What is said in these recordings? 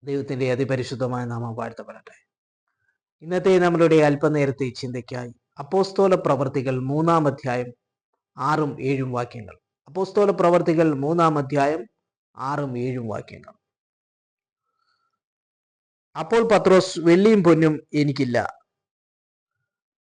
ദൈവത്തിന്റെ അതിപരിശുദ്ധമായ നാമം വാഴ്ത്തപ്പെടട്ടെ. ഇന്നത്തെ നമ്മളുടെ അല്പനേരത്തെ ചിന്തയ്ക്കായി അപ്പോസ്തല പ്രവർത്തികൾ 3-ാം അധ്യായം 6-7 വാക്യങ്ങൾ. അപ്പോസ്തല പ്രവർത്തികൾ 3-ാം അധ്യായം 6-7 വാക്യങ്ങൾ. അപ്പോൾ പത്രോസ്, വെള്ളിയും പൊന്നും എനിക്കില്ല,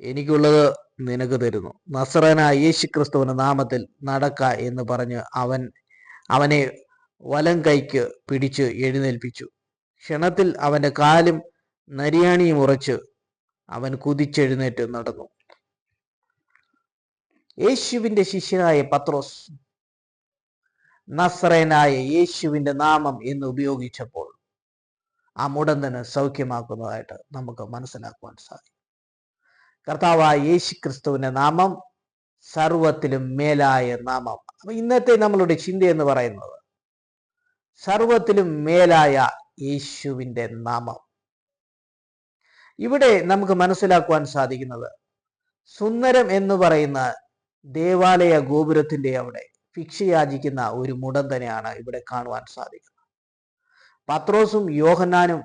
എനിക്കുള്ളത് നിനക്ക് തരുന്നു. നസറേനായ യേശുക്രിസ്തുവിന്റെ നാമത്തിൽ നടക്ക എന്ന് പറഞ്ഞ് അവനെ വലം കൈക്ക് പിടിച്ച് എഴുന്നേൽപ്പിച്ചു. ക്ഷണത്തിൽ അവന്റെ കാലും നരിയാണിയും ഉറച്ച് അവൻ കുതിച്ചെഴുന്നേറ്റ് നടന്നു. യേശുവിന്റെ ശിഷ്യനായ പത്രോസ് നസറേനായ യേശുവിന്റെ നാമം എന്ന് ഉപയോഗിച്ചപ്പോൾ ആ മുടന്തന് സൗഖ്യമാക്കുന്നതായിട്ട് നമുക്ക് മനസ്സിലാക്കുവാൻ സാധിക്കും. കർത്താവായ യേശു ക്രിസ്തുവിന്റെ നാമം സർവത്തിലും മേലായ നാമം. അപ്പൊ ഇന്നത്തെ നമ്മളുടെ ചിന്ത എന്ന് പറയുന്നത് സർവത്തിലും മേലായ യേശുവിന്റെ നാമം. ഇവിടെ നമുക്ക് മനസ്സിലാക്കുവാൻ സാധിക്കുന്നത് സുന്ദരം എന്ന് പറയുന്ന ദേവാലയ ഗോപുരത്തിന്റെ അവിടെ ഭിക്ഷയാചിക്കുന്ന ഒരു മുടന്തനെയാണ് ഇവിടെ കാണുവാൻ സാധിക്കുന്നത്. പത്രോസും യോഹന്നാനും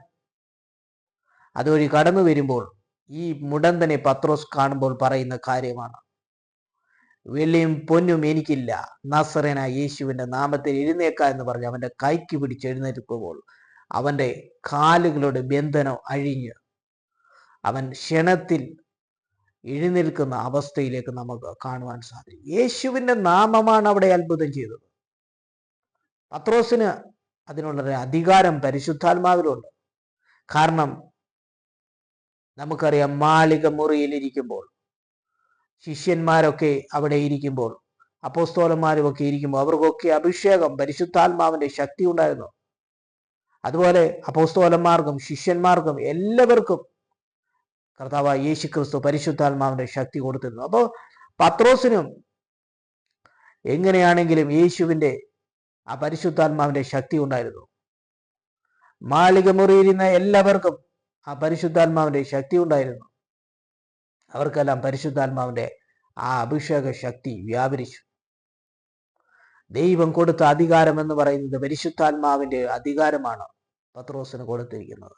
അതുവഴി കടന്നു വരുമ്പോൾ ഈ മുടന്തനെ പത്രോസ് കാണുമ്പോൾ പറയുന്ന കാര്യമാണ്, വെള്ളിയും പൊന്നും എനിക്കില്ല, നസറേനായ യേശുവിന്റെ നാമത്തിൽ എഴുന്നേക്ക എന്ന് പറഞ്ഞ് അവന്റെ കൈക്ക് പിടിച്ച് എഴുന്നേൽക്കുമ്പോൾ അവന്റെ കാലുകളുടെ ബന്ധനം അഴിഞ്ഞ് അവൻ ക്ഷണത്തിൽ എഴുന്നേൽക്കുന്ന അവസ്ഥയിലേക്ക് നമുക്ക് കാണുവാൻ സാധിക്കും. യേശുവിന്റെ നാമമാണ് അവിടെ അത്ഭുതം ചെയ്തത്. പത്രോസിന് അതിനുള്ളൊരു അധികാരം പരിശുദ്ധാത്മാവിലുണ്ട്. കാരണം നമുക്കറിയാം, മാളിക മുറിയിൽ ഇരിക്കുമ്പോൾ, ശിഷ്യന്മാരൊക്കെ അവിടെ ഇരിക്കുമ്പോൾ, അപ്പോസ്തലന്മാരും ഒക്കെ ഇരിക്കുമ്പോൾ അവർക്കൊക്കെ അഭിഷേകം പരിശുദ്ധാത്മാവിന്റെ ശക്തി ഉണ്ടായിരുന്നു. അതുപോലെ അപ്പോസ്തലന്മാർക്കും ശിഷ്യന്മാർക്കും എല്ലാവർക്കും കർത്താവായ യേശു ക്രിസ്തു പരിശുദ്ധാത്മാവിന്റെ ശക്തി കൊടുത്തിരുന്നു. അപ്പോൾ പത്രോസിനും എങ്ങനെയാണെങ്കിലും യേശുവിന്റെ ആ പരിശുദ്ധാത്മാവിന്റെ ശക്തി ഉണ്ടായിരുന്നു. മാളിക മുറിയിരുന്ന എല്ലാവർക്കും ആ പരിശുദ്ധാത്മാവിന്റെ ശക്തി ഉണ്ടായിരുന്നു. അവർക്കെല്ലാം പരിശുദ്ധാത്മാവിന്റെ ആ അഭിഷേക ശക്തി വ്യാപരിച്ചു. ദൈവം കൊടുത്ത അധികാരം എന്ന് പറയുന്നത് പരിശുദ്ധാത്മാവിന്റെ അധികാരമാണ് പത്രോസിന് കൊടുത്തിരിക്കുന്നത്.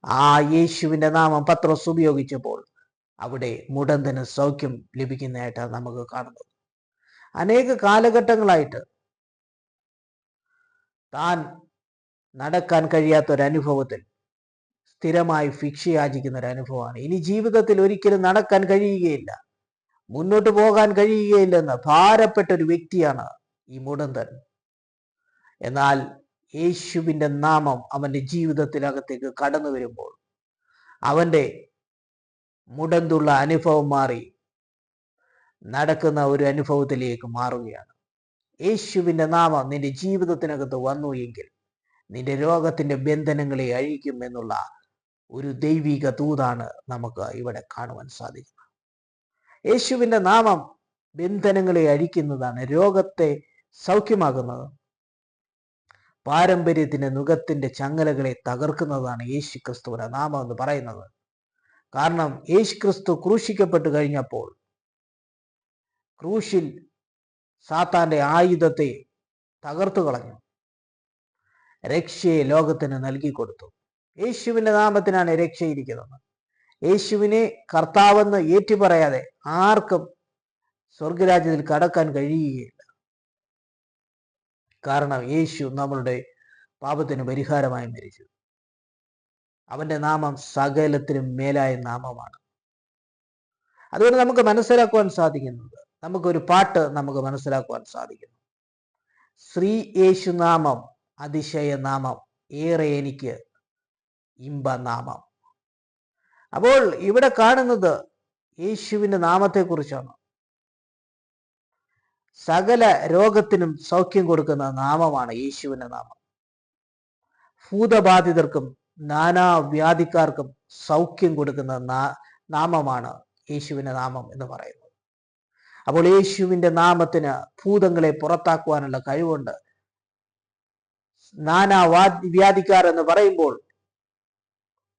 ആ യേശുവിന്റെ നാമം പത്രോസ് ഉപയോഗിച്ചപ്പോൾ അവിടെ മുടന്തന് സൗഖ്യം ലഭിക്കുന്നതായിട്ടാണ് നമുക്ക് കാണുന്നത്. അനേക കാലഘട്ടങ്ങളായിട്ട് താൻ നടക്കാൻ കഴിയാത്തൊരനുഭവത്തിൽ സ്ഥിരമായി ഭിക്ഷയാചിക്കുന്ന ഒരു അനുഭവമാണ്. ഇനി ജീവിതത്തിൽ ഒരിക്കലും നടക്കാൻ കഴിയുകയില്ല, മുന്നോട്ട് പോകാൻ കഴിയുകയില്ലെന്ന് ഭാരപ്പെട്ട ഒരു വ്യക്തിയാണ് ഈ മുടന്തൻ. എന്നാൽ യേശുവിന്റെ നാമം അവന്റെ ജീവിതത്തിനകത്തേക്ക് കടന്നു വരുമ്പോൾ അവന്റെ മുടന്തുള്ള അനുഭവം മാറി നടക്കുന്ന ഒരു അനുഭവത്തിലേക്ക് മാറുകയാണ്. യേശുവിന്റെ നാമം നിന്റെ ജീവിതത്തിനകത്ത് വന്നു എങ്കിൽ നിന്റെ രോഗത്തിന്റെ ബന്ധനങ്ങളെ അഴിക്കും എന്നുള്ള ഒരു ദൈവിക ദൂതാണ് നമുക്ക് ഇവിടെ കാണുവാൻ സാധിക്കുന്നത്. യേശുവിന്റെ നാമം ബന്ധനങ്ങളെ അഴിക്കുന്നതാണ്, രോഗത്തെ സൗഖ്യമാകുന്നത്, പാരമ്പര്യത്തിന്റെ നുഖത്തിന്റെ ചങ്ങലകളെ തകർക്കുന്നതാണ് യേശു ക്രിസ്തുവിന്റെ നാമം എന്ന് പറയുന്നത്. കാരണം യേശു ക്രിസ്തു ക്രൂശിക്കപ്പെട്ട് കഴിഞ്ഞപ്പോൾ ക്രൂശിൽ സാത്താന്റെ ആയുധത്തെ തകർത്തു കളഞ്ഞു, രക്ഷയെ ലോകത്തിന് നൽകി കൊടുത്തു. യേശുവിന്റെ നാമത്തിനാണ് രക്ഷയിരിക്കുന്നത്. യേശുവിനെ കർത്താവെന്ന് ഏറ്റുപറയാതെ ആർക്കും സ്വർഗരാജ്യത്തിൽ കടക്കാൻ കഴിയുകയില്ല. കാരണം യേശു നമ്മളുടെ പാപത്തിന് പരിഹാരമായി മരിച്ചു. അവന്റെ നാമം സകലത്തിനും മേലായ നാമമാണ്. അതുകൊണ്ട് നമുക്ക് മനസ്സിലാക്കുവാൻ സാധിക്കുന്നത്, നമുക്കൊരു പാട്ട് നമുക്ക് മനസ്സിലാക്കുവാൻ സാധിക്കുന്നു. ശ്രീ യേശു നാമം അതിശയ നാമം, ഏറെ എനിക്ക് ഇമ്പനാമം. അപ്പോൾ ഇവിടെ കാണുന്നത് യേശുവിന്റെ നാമത്തെക്കുറിച്ചാണ്. സകല രോഗത്തിനും സൗഖ്യം കൊടുക്കുന്ന നാമമാണ് യേശുവിന്റെ നാമം. ഭൂതബാധിതർക്കും നാനാവ്യാധിക്കാർക്കും സൗഖ്യം കൊടുക്കുന്ന നാമമാണ് യേശുവിന്റെ നാമം എന്ന് പറയുന്നത്. അപ്പോൾ യേശുവിന്റെ നാമത്തിന് ഭൂതങ്ങളെ പുറത്താക്കുവാനുള്ള കഴിവുണ്ട്. വ്യാധിക്കാർ എന്ന് പറയുമ്പോൾ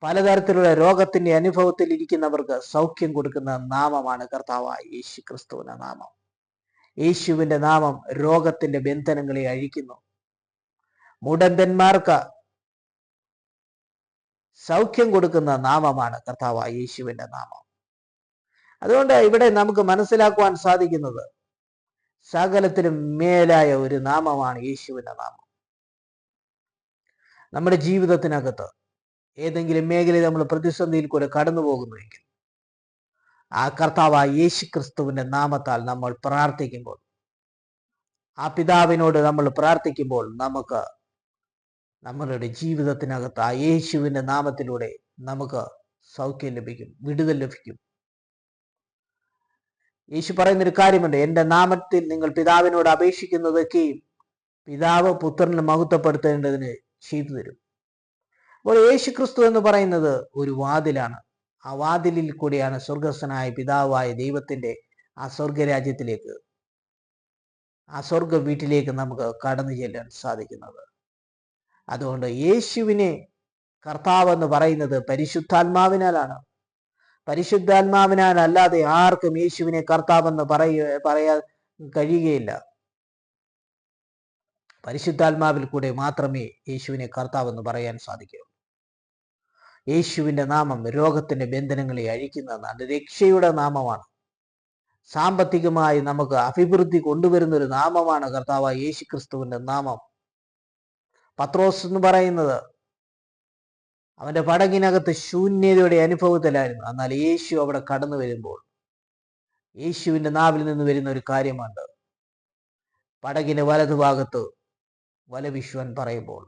പലതരത്തിലുള്ള രോഗത്തിന്റെ അനുഭവത്തിൽ ഇരിക്കുന്നവർക്ക് സൗഖ്യം കൊടുക്കുന്ന നാമമാണ് കർത്താവായ യേശു ക്രിസ്തുവിന്റെ നാമം. യേശുവിന്റെ നാമം രോഗത്തിന്റെ ബന്ധനങ്ങളെ അഴിക്കുന്നു. മുടന്തന്മാർക്ക് സൗഖ്യം കൊടുക്കുന്ന നാമമാണ് കർത്താവായ യേശുവിന്റെ നാമം. അതുകൊണ്ട് ഇവിടെ നമുക്ക് മനസ്സിലാക്കുവാൻ സാധിക്കുന്നത് സകലത്തിലും മേലായ ഒരു നാമമാണ് യേശുവിന്റെ നാമം. നമ്മുടെ ജീവിതത്തിനകത്ത് ഏതെങ്കിലും മേഖലയിൽ നമ്മൾ പ്രതിസന്ധിയിൽ കൂടെ കടന്നു പോകുന്നുവെങ്കിൽ ആ കർത്താവായ യേശു ക്രിസ്തുവിന്റെ നാമത്താൽ നമ്മൾ പ്രാർത്ഥിക്കുമ്പോൾ, ആ പിതാവിനോട് നമ്മൾ പ്രാർത്ഥിക്കുമ്പോൾ നമുക്ക് നമ്മളുടെ ജീവിതത്തിനകത്ത് ആ യേശുവിന്റെ നാമത്തിലൂടെ നമുക്ക് സൗഖ്യം ലഭിക്കും, വിടുതൽ ലഭിക്കും. യേശു പറയുന്നൊരു കാര്യമുണ്ട്, എൻ്റെ നാമത്തിൽ നിങ്ങൾ പിതാവിനോട് അപേക്ഷിക്കുന്നതൊക്കെയും പിതാവ് പുത്രനെ മഹത്വപ്പെടുത്തേണ്ടതിന് ചെയ്തു തരും. അപ്പോൾ യേശു ക്രിസ്തു എന്ന് പറയുന്നത് ഒരു വാതിലാണ്. ആ വാതിലിൽ കൂടിയാണ് സ്വർഗസ്ഥനായ പിതാവായ ദൈവത്തിന്റെ ആ സ്വർഗരാജ്യത്തിലേക്ക്, ആ സ്വർഗ വീട്ടിലേക്ക് നമുക്ക് കടന്നു ചെല്ലാൻ സാധിക്കുന്നത്. അതുകൊണ്ട് യേശുവിനെ കർത്താവ് എന്ന് പറയുന്നത് പരിശുദ്ധാത്മാവിനാലാണ്. പരിശുദ്ധാത്മാവിനാൽ അല്ലാതെ ആർക്കും യേശുവിനെ കർത്താവെന്ന് പറയാൻ കഴിയുകയില്ല. പരിശുദ്ധാത്മാവിൽ കൂടെ മാത്രമേ യേശുവിനെ കർത്താവെന്ന് പറയാൻ സാധിക്കൂ. യേശുവിന്റെ നാമം രോഗത്തിന്റെ ബന്ധനങ്ങളെ അഴിക്കുന്നതാണ്, രക്ഷയുടെ നാമമാണ്. സാമ്പത്തികമായി നമുക്ക് അഭിവൃദ്ധി കൊണ്ടുവരുന്ന ഒരു നാമമാണ് കർത്താവായ യേശു ക്രിസ്തുവിന്റെ നാമം. പത്രോസ് എന്ന് പറയുന്നത് അവന്റെ പടകിനകത്ത് ശൂന്യതയുടെ അനുഭവത്തിലായിരുന്നു. എന്നാൽ യേശു അവിടെ കടന്നു വരുമ്പോൾ യേശുവിന്റെ നാവിൽ നിന്ന് വരുന്ന ഒരു കാര്യമുണ്ട്. പടകിന് വലതുഭാഗത്ത് വല വീശുവാൻ പറയുമ്പോൾ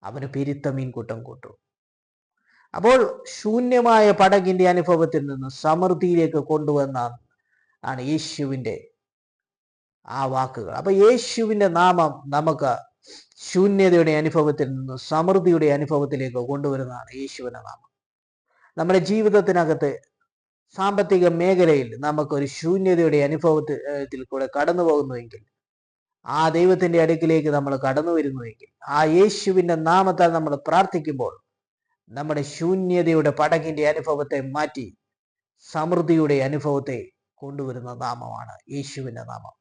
അവന് പെരുത്ത മീൻകൂട്ടം കൂട്ടും. അപ്പോൾ ശൂന്യമായ പടകിന്റെ അനുഭവത്തിൽ നിന്ന് സമൃദ്ധിയിലേക്ക് കൊണ്ടുവന്ന ആണ് യേശുവിന്റെ ആ വാക്കുകൾ. അപ്പൊ യേശുവിന്റെ നാമം നമുക്ക് ശൂന്യതയുടെ അനുഭവത്തിൽ നിന്ന് സമൃദ്ധിയുടെ അനുഭവത്തിലേക്ക് കൊണ്ടുവരുന്നതാണ് യേശുവിന്റെ നാമം. നമ്മുടെ ജീവിതത്തിനകത്ത് സാമ്പത്തിക മേഖലയിൽ നമുക്കൊരു ശൂന്യതയുടെ അനുഭവത്തിൽ കൂടെ കടന്നു പോകുന്നുവെങ്കിൽ, ആ ദൈവത്തിന്റെ അടുക്കിലേക്ക് നമ്മൾ കടന്നു വരുന്നുവെങ്കിൽ, ആ യേശുവിന്റെ നാമത്താൽ നമ്മൾ പ്രാർത്ഥിക്കുമ്പോൾ നമ്മുടെ ശൂന്യതയുടെ പടകിന്റെ അനുഭവത്തെ മാറ്റി സമൃദ്ധിയുടെ അനുഭവത്തെ കൊണ്ടുവരുന്ന നാമമാണ് യേശുവിന്റെ നാമം.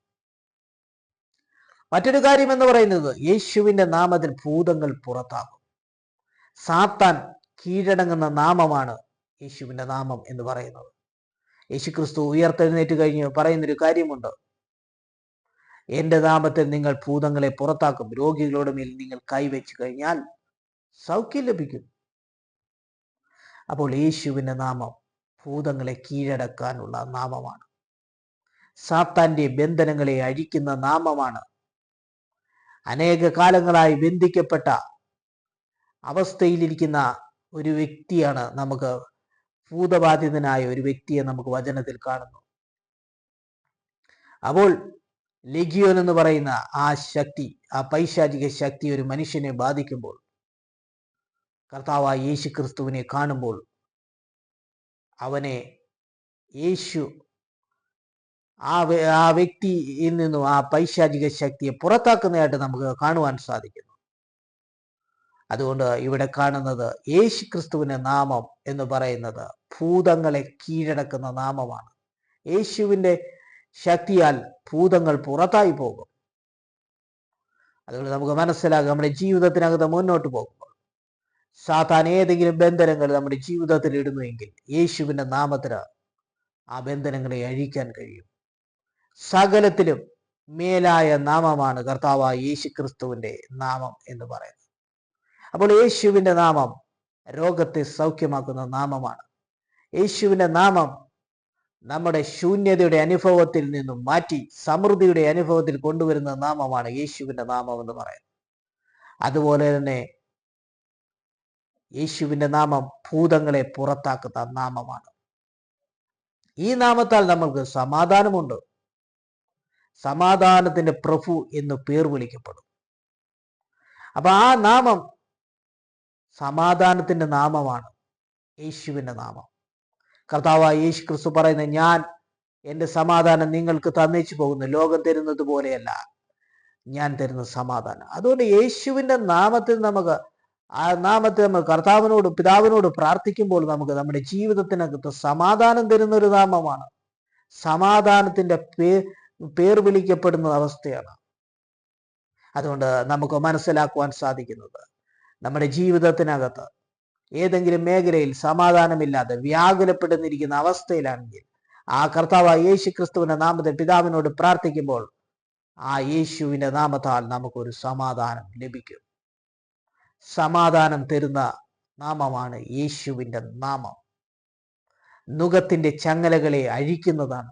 മറ്റൊരു കാര്യം എന്ന് പറയുന്നത്, യേശുവിന്റെ നാമത്തിൽ ഭൂതങ്ങൾ പുറത്താകും. സാത്താൻ കീഴടങ്ങുന്ന നാമമാണ് യേശുവിന്റെ നാമം എന്ന് പറയുന്നത്. യേശു ക്രിസ്തു ഉയർത്തെഴുന്നേറ്റ് കഴിഞ്ഞ് പറയുന്നൊരു കാര്യമുണ്ട്, എൻ്റെ നാമത്തിൽ നിങ്ങൾ ഭൂതങ്ങളെ പുറത്താക്കും, രോഗികളുടെ മേൽ നിങ്ങൾ കൈവച്ച് കഴിഞ്ഞാൽ സൗഖ്യം ലഭിക്കും. അപ്പോൾ യേശുവിന്റെ നാമം ഭൂതങ്ങളെ കീഴടക്കാനുള്ള നാമമാണ്. സാത്താന്റെ ബന്ധനങ്ങളെ അഴിക്കുന്ന നാമമാണ്. അനേക കാലങ്ങളായി ബന്ധിക്കപ്പെട്ട അവസ്ഥയിലിരിക്കുന്ന ഒരു വ്യക്തിയാണ്, നമുക്ക് ഭൂതബാധിതനായ ഒരു വ്യക്തിയെ നമുക്ക് വചനത്തിൽ കാണുന്നു. അപ്പോൾ ലെഗിയോൻ എന്ന് പറയുന്ന ആ ശക്തി, ആ പൈശാചിക ശക്തി ഒരു മനുഷ്യനെ ബാധിക്കുമ്പോൾ കർത്താവായ യേശു ക്രിസ്തുവിനെ കാണുമ്പോൾ അവനെ യേശു ആ വ്യക്തിയിൽ നിന്നും ആ പൈശാചിക ശക്തിയെ പുറത്താക്കുന്നതായിട്ട് നമുക്ക് കാണുവാൻ സാധിക്കുന്നു. അതുകൊണ്ട് ഇവിടെ കാണുന്നത് യേശു ക്രിസ്തുവിന്റെ നാമം എന്ന് പറയുന്നത് ഭൂതങ്ങളെ കീഴടക്കുന്ന നാമമാണ്. യേശുവിന്റെ ശക്തിയാൽ ഭൂതങ്ങൾ പുറത്തായി പോകും. അതുകൊണ്ട് നമുക്ക് മനസ്സിലാകും, നമ്മുടെ ജീവിതത്തിനകത്ത് മുന്നോട്ട് പോകുമ്പോൾ സാത്താൻ ഏതെങ്കിലും ബന്ധനങ്ങൾ നമ്മുടെ ജീവിതത്തിൽ ഇടുന്നുവെങ്കിൽ യേശുവിന്റെ നാമത്തിന് ആ ബന്ധനങ്ങളെ അഴിക്കാൻ കഴിയും. സകലത്തിലും മേലായ നാമമാണ് കർത്താവായ യേശു ക്രിസ്തുവിന്റെ നാമം എന്ന് പറയുന്നത്. അപ്പോൾ യേശുവിന്റെ നാമം രോഗത്തെ സൗഖ്യമാക്കുന്ന നാമമാണ്. യേശുവിന്റെ നാമം നമ്മുടെ ശൂന്യതയുടെ അനുഭവത്തിൽ നിന്നും മാറ്റി സമൃദ്ധിയുടെ അനുഭവത്തിൽ കൊണ്ടുവരുന്ന നാമമാണ് യേശുവിന്റെ നാമം എന്ന് പറയുന്നത്. അതുപോലെ തന്നെ യേശുവിന്റെ നാമം ഭൂതങ്ങളെ പുറത്താക്കുന്ന നാമമാണ്. ഈ നാമത്താൽ നമ്മൾക്ക് സമാധാനമുണ്ട്. സമാധാനത്തിന്റെ പ്രഭു എന്ന് പേർ വിളിക്കപ്പെടും. അപ്പൊ ആ നാമം സമാധാനത്തിന്റെ നാമമാണ്, യേശുവിന്റെ നാമം. കർത്താവായ യേശു ക്രിസ്തു പറയുന്നത്, ഞാൻ എൻ്റെ സമാധാനം നിങ്ങൾക്ക് തന്നേച്ചു പോകുന്നു, ലോകം തരുന്നത് പോലെയല്ല ഞാൻ തരുന്ന സമാധാനം. അതുകൊണ്ട് യേശുവിന്റെ നാമത്തിൽ നമുക്ക് ആ നാമത്തെ നമ്മൾ കർത്താവിനോട് പിതാവിനോട് പ്രാർത്ഥിക്കുമ്പോൾ നമുക്ക് നമ്മുടെ ജീവിതത്തിനകത്ത് സമാധാനം തരുന്ന ഒരു നാമമാണ്. സമാധാനത്തിന്റെ പേർ വിളിക്കപ്പെടുന്ന അവസ്ഥയാണ്. അതുകൊണ്ട് നമുക്ക് മനസ്സിലാക്കുവാൻ സാധിക്കുന്നത്, നമ്മുടെ ജീവിതത്തിനകത്ത് ഏതെങ്കിലും മേഖലയിൽ സമാധാനമില്ലാതെ വ്യാകുലപ്പെടുന്നിരിക്കുന്ന അവസ്ഥയിലാണെങ്കിൽ ആ കർത്താവായ യേശു ക്രിസ്തുവിന്റെ നാമത്തിൽ പിതാവിനോട് പ്രാർത്ഥിക്കുമ്പോൾ ആ യേശുവിന്റെ നാമത്താൽ നമുക്കൊരു സമാധാനം ലഭിക്കും. സമാധാനം തരുന്ന നാമമാണ് യേശുവിന്റെ നാമം. നുകത്തിന്റെ ചങ്ങലകളെ അഴിക്കുന്നതാണ്.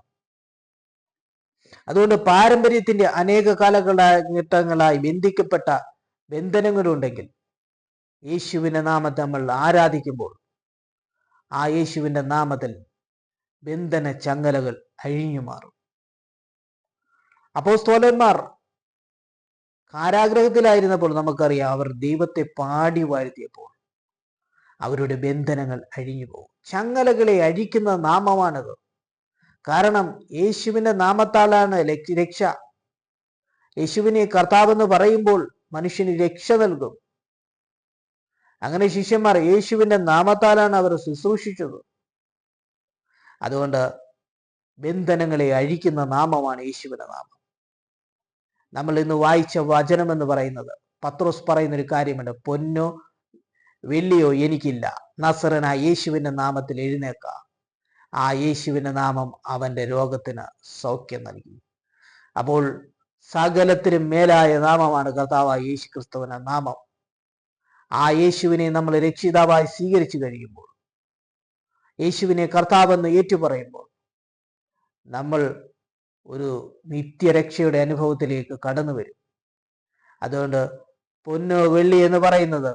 അതുകൊണ്ട് പാരമ്പര്യത്തിന്റെ അനേക കാലഘട്ടങ്ങളായി ബന്ധിക്കപ്പെട്ട ബന്ധനങ്ങളുണ്ടെങ്കിൽ യേശുവിന്റെ നാമത്തെ നമ്മൾ ആരാധിക്കുമ്പോൾ ആ യേശുവിന്റെ നാമത്തിൽ ബന്ധന ചങ്ങലകൾ അഴിഞ്ഞു മാറും. അപ്പോസ്തലന്മാർ കാരാഗ്രഹത്തിലായിരുന്നപ്പോൾ നമുക്കറിയാം, അവർ ദൈവത്തെ പാടി വാഴ്ത്തിയപ്പോൾ അവരുടെ ബന്ധനങ്ങൾ അഴിഞ്ഞു പോകും. ചങ്ങലകളെ അഴിക്കുന്ന നാമമാണത്. കാരണം യേശുവിന്റെ നാമത്താലാണ് രക്ഷ. യേശുവിനെ കർത്താവെന്ന് പറയുമ്പോൾ മനുഷ്യന് രക്ഷ നൽകും. അങ്ങനെ ശിഷ്യന്മാർ യേശുവിന്റെ നാമത്താലാണ് അവർ ശുശ്രൂഷിച്ചത്. അതുകൊണ്ട് ബന്ധനങ്ങളെ അഴിക്കുന്ന നാമമാണ് യേശുവിന്റെ നാമം. നമ്മൾ ഇന്ന് വായിച്ച വചനം എന്ന് പറയുന്നത്, പത്രോസ് പറയുന്ന ഒരു കാര്യമുണ്ട്, പൊന്നോ വെള്ളിയോ എനിക്കില്ല, നസറനായ യേശുവിന്റെ നാമത്തിൽ എഴുന്നേക്ക. ആ യേശുവിന്റെ നാമം അവന്റെ രോഗത്തിന് സൗഖ്യം നൽകി. അപ്പോൾ സകലത്തിനും മേലായ നാമമാണ് കർത്താവായ യേശു ക്രിസ്തുവിന്റെ നാമം. ആ യേശുവിനെ നമ്മൾ രക്ഷിതാവായി സ്വീകരിച്ചു കഴിയുമ്പോൾ, യേശുവിനെ കർത്താവെന്ന് ഏറ്റുപറയുമ്പോൾ നമ്മൾ ഒരു നിത്യരക്ഷയുടെ അനുഭവത്തിലേക്ക് കടന്നു വരും. അതുകൊണ്ട് പൊന്നോ വെള്ളി എന്ന് പറയുന്നത്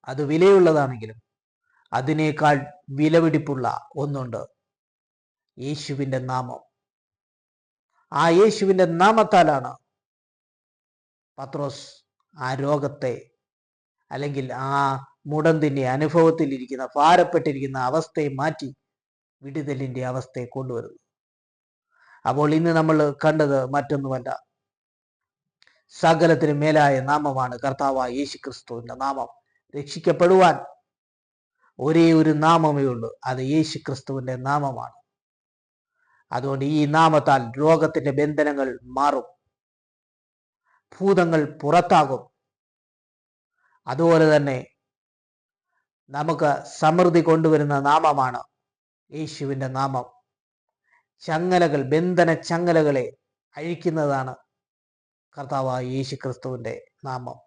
അത് വിലയുള്ളതാണെങ്കിലും അതിനേക്കാൾ വിലപിടിപ്പുള്ള ഒന്നുണ്ട്, യേശുവിന്റെ നാമം. ആ യേശുവിന്റെ നാമത്താലാണ് പത്രോസ് ആ രോഗത്തെ, അല്ലെങ്കിൽ ആ മുടന്തിന്റെ അനുഭവത്തിലിരിക്കുന്ന ഭാരപ്പെട്ടിരിക്കുന്ന അവസ്ഥയെ മാറ്റി വിടുതലിന്റെ അവസ്ഥയെ കൊണ്ടുവരുന്നു. അപ്പോൾ ഇന്ന് നമ്മൾ കണ്ടത് മറ്റൊന്നുമല്ല, സകലത്തിന് മേലായ നാമമാണ് കർത്താവായ യേശു ക്രിസ്തുവിന്റെ നാമം. രക്ഷിക്കപ്പെടുവാൻ ഒരേ ഒരു നാമമേ ഉള്ളൂ, അത് യേശു ക്രിസ്തുവിന്റെ നാമമാണ്. അതുകൊണ്ട് ഈ നാമത്താൽ രോഗത്തിന്റെ ബന്ധനങ്ങൾ മാറും, ഭൂതങ്ങൾ പുറത്താകും. അതുപോലെ തന്നെ നമുക്ക് സമൃദ്ധി കൊണ്ടുവരുന്ന നാമമാണ് യേശുവിന്റെ നാമം. ചങ്ങലകൾ, ബന്ധന ചങ്ങലകളെ അഴിക്കുന്നതാണ് കർത്താവായ യേശു ക്രിസ്തുവിന്റെ നാമം.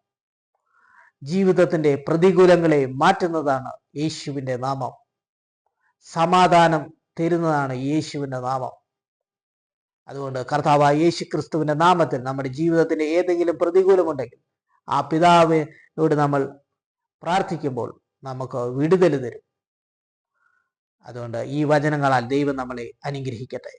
ജീവിതത്തിന്റെ പ്രതികൂലങ്ങളെ മാറ്റുന്നതാണ് യേശുവിന്റെ നാമം. സമാധാനം തരുന്നതാണ് യേശുവിന്റെ നാമം. അതുകൊണ്ട് കർത്താവായ യേശു ക്രിസ്തുവിന്റെ നാമത്തിൽ നമ്മുടെ ജീവിതത്തിന്റെ ഏതെങ്കിലും പ്രതികൂലമുണ്ടെങ്കിൽ ആ പിതാവിനോട് നമ്മൾ പ്രാർത്ഥിക്കുമ്പോൾ നമുക്ക് വിടുതൽ തരും. അതുകൊണ്ട് ഈ വചനങ്ങളാൽ ദൈവം നമ്മളെ അനുഗ്രഹിക്കട്ടെ.